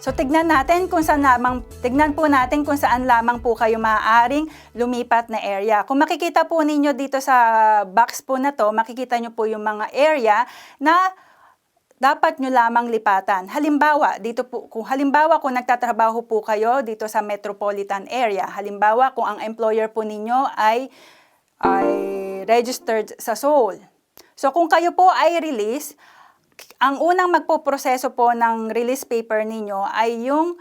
So tignan po natin kung saan lamang po kayo maaaring lumipat na area. Kung makikita po ninyo dito sa box po na to, makikita nyo po yung mga area na dapat nyo lamang lipatan. Halimbawa, kung nagtatrabaho po kayo dito sa metropolitan area, halimbawa kung ang employer po ninyo ay registered sa Seoul. So kung kayo po ay release, ang unang magpoproseso po ng release paper ninyo ay yung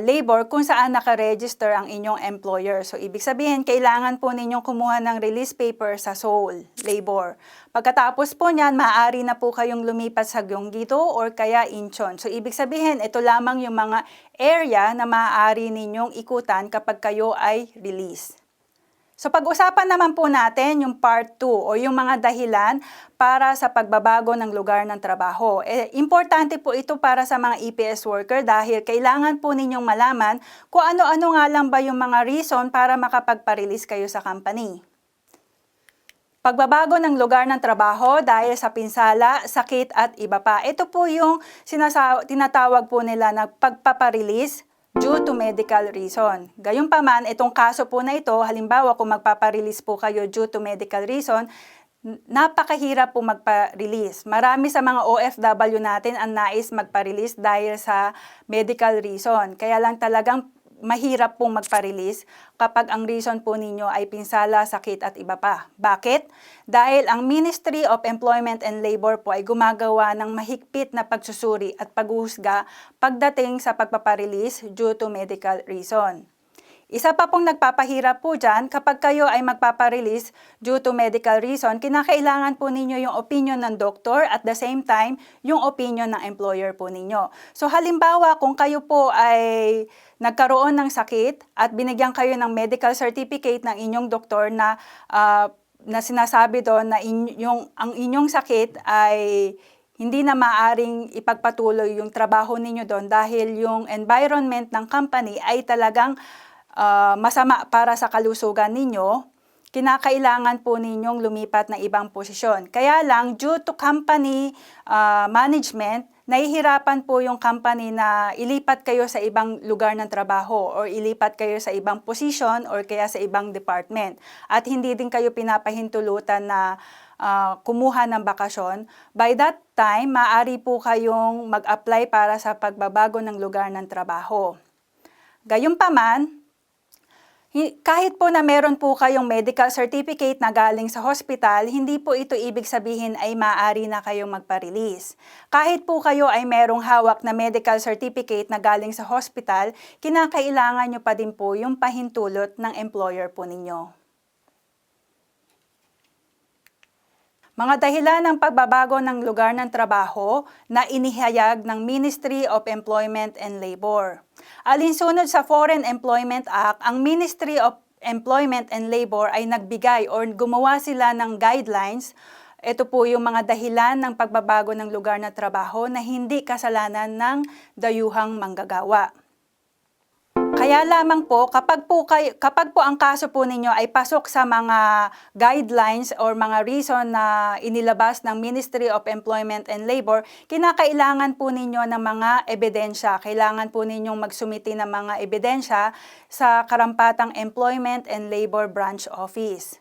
labor kung saan nakaregister ang inyong employer. So, ibig sabihin, kailangan po ninyong kumuha ng release paper sa Seoul labor. Pagkatapos po niyan, maaari na po kayong lumipat sa Gyeonggi-do or kaya Incheon. So, ibig sabihin, ito lamang yung mga area na maaari ninyong ikutan kapag kayo ay release. So pag-usapan naman po natin yung part 2 o yung mga dahilan para sa pagbabago ng lugar ng trabaho. Importante po ito para sa mga EPS worker dahil kailangan po ninyong malaman kung ano-ano nga lang ba yung mga reason para makapagpa-release kayo sa company. Pagbabago ng lugar ng trabaho dahil sa pinsala, sakit at iba pa. Ito po yung tinatawag po nila na pagpaparelease due to medical reason. Gayunpaman, itong kaso po na ito, halimbawa kung magpaparelease po kayo due to medical reason, napakahirap po magpa-release. Marami sa mga OFW natin ang nais magpa-release dahil sa medical reason. Kaya lang talagang mahirap pong magpa-release kapag ang reason po ninyo ay pinsala, sakit at iba pa. Bakit? Dahil ang Ministry of Employment and Labor po ay gumagawa ng mahigpit na pagsusuri at paghuhusga pagdating sa pagpaparelease due to medical reason. Isa pa pong nagpapahirap po dyan, kapag kayo ay magpaparelease due to medical reason, kinakailangan po ninyo yung opinion ng doktor at the same time, yung opinion ng employer po ninyo. So halimbawa, kung kayo po ay nagkaroon ng sakit at binigyan kayo ng medical certificate ng inyong doktor na sinasabi doon na ang inyong sakit ay hindi na maaring ipagpatuloy yung trabaho ninyo doon dahil yung environment ng company ay talagang masama para sa kalusugan ninyo, kinakailangan po ninyong lumipat ng ibang posisyon. Kaya lang, due to company management, nahihirapan po yung company na ilipat kayo sa ibang lugar ng trabaho or ilipat kayo sa ibang position or kaya sa ibang department. At hindi din kayo pinapahintulutan na kumuha ng bakasyon. By that time, maaari po kayong mag-apply para sa pagbabago ng lugar ng trabaho. Gayunpaman, kahit po na meron po kayong medical certificate na galing sa hospital, hindi po ito ibig sabihin ay maaari na kayong magpa-release. Kahit po kayo ay merong hawak na medical certificate na galing sa hospital, kinakailangan nyo pa din po yung pahintulot ng employer po ninyo. Mga dahilan ng pagbabago ng lugar ng trabaho na inihayag ng Ministry of Employment and Labor. Alinsunod sa Foreign Employment Act, ang Ministry of Employment and Labor ay nagbigay or gumawa sila ng guidelines. Ito po yung mga dahilan ng pagbabago ng lugar ng trabaho na hindi kasalanan ng dayuhang manggagawa. Kaya lamang po, kapag po ang kaso po ninyo ay pasok sa mga guidelines or mga reason na inilabas ng Ministry of Employment and Labor, kinakailangan po ninyo ng mga ebidensya. Kailangan po ninyong magsumiti ng mga ebidensya sa karampatang Employment and Labor Branch Office.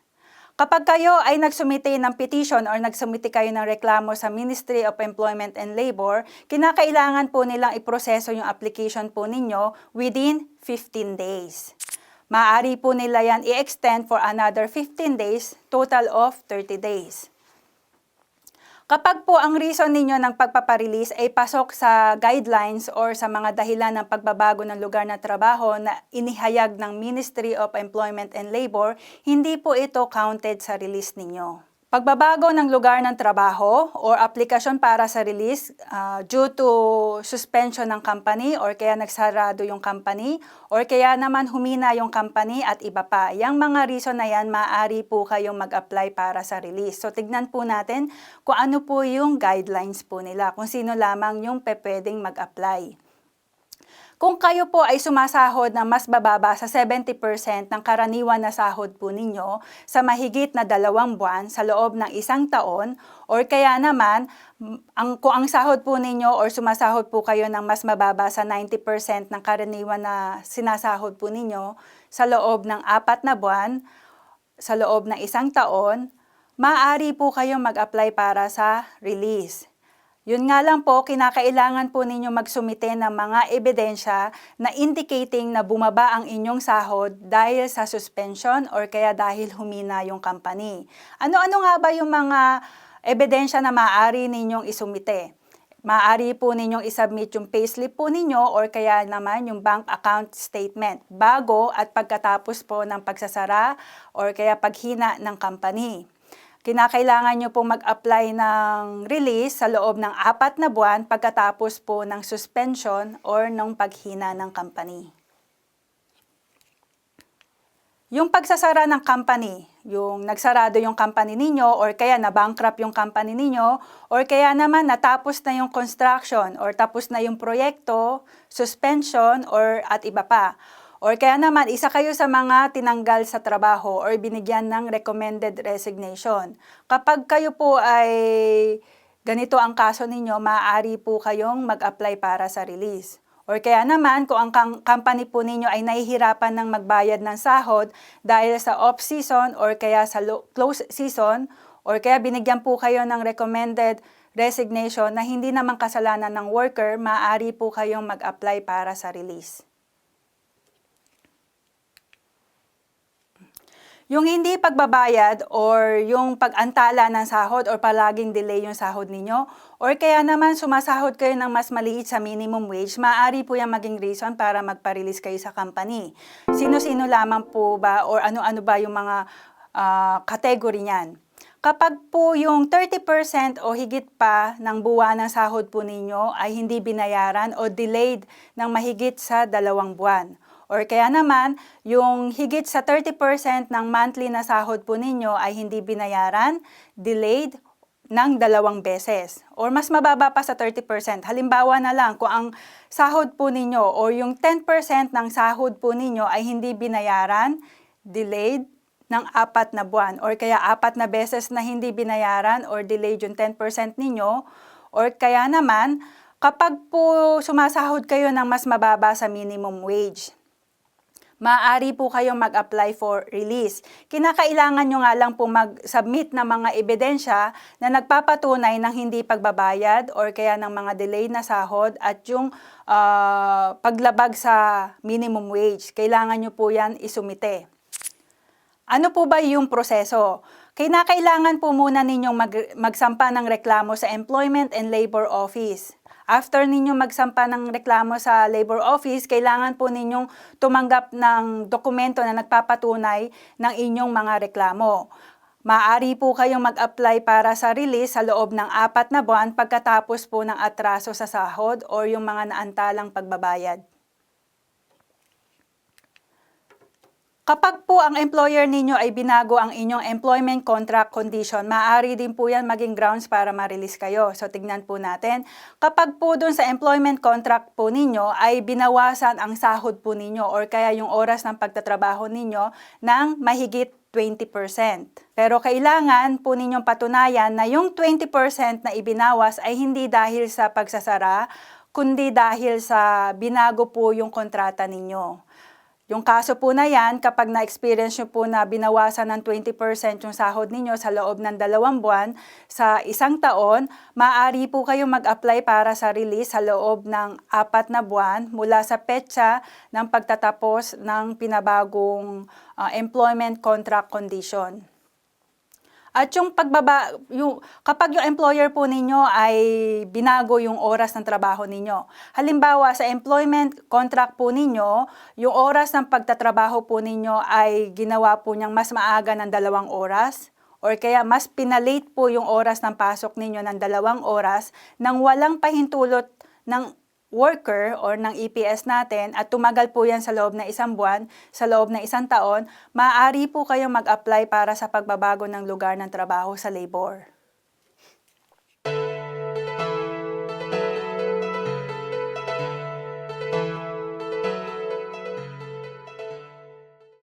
Kapag kayo ay nagsumiti ng petition or nagsumiti kayo ng reklamo sa Ministry of Employment and Labor, kinakailangan po nilang iproseso yung application po ninyo within 15 days. Maaari po nila yan i-extend for another 15 days, total of 30 days. Kapag po ang reason ninyo ng pagpaparelease ay pasok sa guidelines or sa mga dahilan ng pagbabago ng lugar na trabaho na inihayag ng Ministry of Employment and Labor, hindi po ito counted sa release ninyo. Pagbabago ng lugar ng trabaho or aplikasyon para sa release due to suspension ng company or kaya nagsarado yung company or kaya naman humina yung company at iba pa. Yang mga reason na yan, maaari po kayong mag-apply para sa release. So tignan po natin kung ano po yung guidelines po nila, kung sino lamang yung pwedeng mag-apply. Kung kayo po ay sumasahod na mas bababa sa 70% ng karaniwan na sahod po ninyo sa mahigit na 2 buwan sa loob ng 1 taon, or kaya naman, kung ang sahod po ninyo or sumasahod po kayo ng mas mababa sa 90% ng karaniwan na sinasahod po ninyo sa loob ng 4 na buwan, sa loob ng 1 taon, maaari po kayong mag-apply para sa release. Yun nga lang po, kinakailangan po ninyo magsumite ng mga ebidensya na indicating na bumaba ang inyong sahod dahil sa suspension or kaya dahil humina yung company. Ano-ano nga ba yung mga ebidensya na maaari ninyong isumite? Maaari po ninyong isubmit yung payslip po ninyo or kaya naman yung bank account statement bago at pagkatapos po ng pagsasara or kaya paghina ng company. Kinakailangan nyo pong mag-apply ng release sa loob ng 4 na buwan pagkatapos po ng suspension or ng paghina ng company. Yung pagsasara ng company, yung nagsarado yung company ninyo or kaya na-bankrupt yung company ninyo or kaya naman natapos na yung construction or tapos na yung proyekto, suspension or at iba pa. Or kaya naman, isa kayo sa mga tinanggal sa trabaho or binigyan ng recommended resignation. Kapag kayo po ay ganito ang kaso ninyo, maaari po kayong mag-apply para sa release. Or kaya naman, kung ang company po ninyo ay nahihirapan ng magbayad ng sahod dahil sa off-season or kaya sa close season, or kaya binigyan po kayo ng recommended resignation na hindi naman kasalanan ng worker, maaari po kayong mag-apply para sa release. Yung hindi pagbabayad or yung pag-antala ng sahod or palaging delay yung sahod ninyo or kaya naman sumasahod kayo ng mas maliit sa minimum wage, maaari po yung maging reason para magpa-release kayo sa company. Sino-sino lamang po ba or ano-ano ba yung mga category niyan? Kapag po yung 30% o higit pa ng buwan ng sahod po ninyo ay hindi binayaran o delayed ng mahigit sa 2 buwan. Or kaya naman, yung higit sa 30% ng monthly na sahod po ninyo ay hindi binayaran, delayed ng 2 beses. Or mas mababa pa sa 30%. Halimbawa na lang, kung ang sahod po ninyo or yung 10% ng sahod po ninyo ay hindi binayaran, delayed ng 4 na buwan. Or kaya 4 na beses na hindi binayaran or delayed yung 10% ninyo. Or kaya naman, kapag po sumasahod kayo ng mas mababa sa minimum wage, maaari po kayong mag-apply for release. Kinakailangan nyo nga lang po mag-submit ng mga ebidensya na nagpapatunay ng hindi pagbabayad or kaya ng mga delay na sahod at yung paglabag sa minimum wage. Kailangan nyo po yan isumite. Ano po ba yung proseso? Kinakailangan po muna ninyong magsampa ng reklamo sa Employment and Labor Office. After ninyong magsampa ng reklamo sa Labor Office, kailangan po ninyong tumanggap ng dokumento na nagpapatunay ng inyong mga reklamo. Maaari po kayong mag-apply para sa release sa loob ng 4 na buwan pagkatapos po ng atraso sa sahod o yung mga naantalang pagbabayad. Kapag po ang employer ninyo ay binago ang inyong employment contract condition, maaari din po yan maging grounds para ma-release kayo. So, tignan po natin. Kapag po dun sa employment contract po ninyo ay binawasan ang sahod po ninyo or kaya yung oras ng pagtatrabaho ninyo ng mahigit 20%. Pero kailangan po ninyong patunayan na yung 20% na ibinawas ay hindi dahil sa pagsasara, kundi dahil sa binago po yung kontrata ninyo. Yung kaso po na yan, kapag na-experience nyo po na binawasan ng 20% yung sahod ninyo sa loob ng 2 buwan sa 1 taon, maaari po kayong mag-apply para sa release sa loob ng 4 na buwan mula sa petsa ng pagtatapos ng pinabagong employment contract condition. At yung kapag yung employer po ninyo ay binago yung oras ng trabaho ninyo. Halimbawa, sa employment contract po ninyo, yung oras ng pagtatrabaho po ninyo ay ginawa po niyang mas maaga ng 2 oras. Or kaya mas pinalate po yung oras ng pasok ninyo ng 2 oras nang walang pahintulot ng worker or ng EPS natin at tumagal po yan sa loob ng 1 buwan, sa loob ng 1 taon, maaari po kayong mag-apply para sa pagbabago ng lugar ng trabaho sa labor.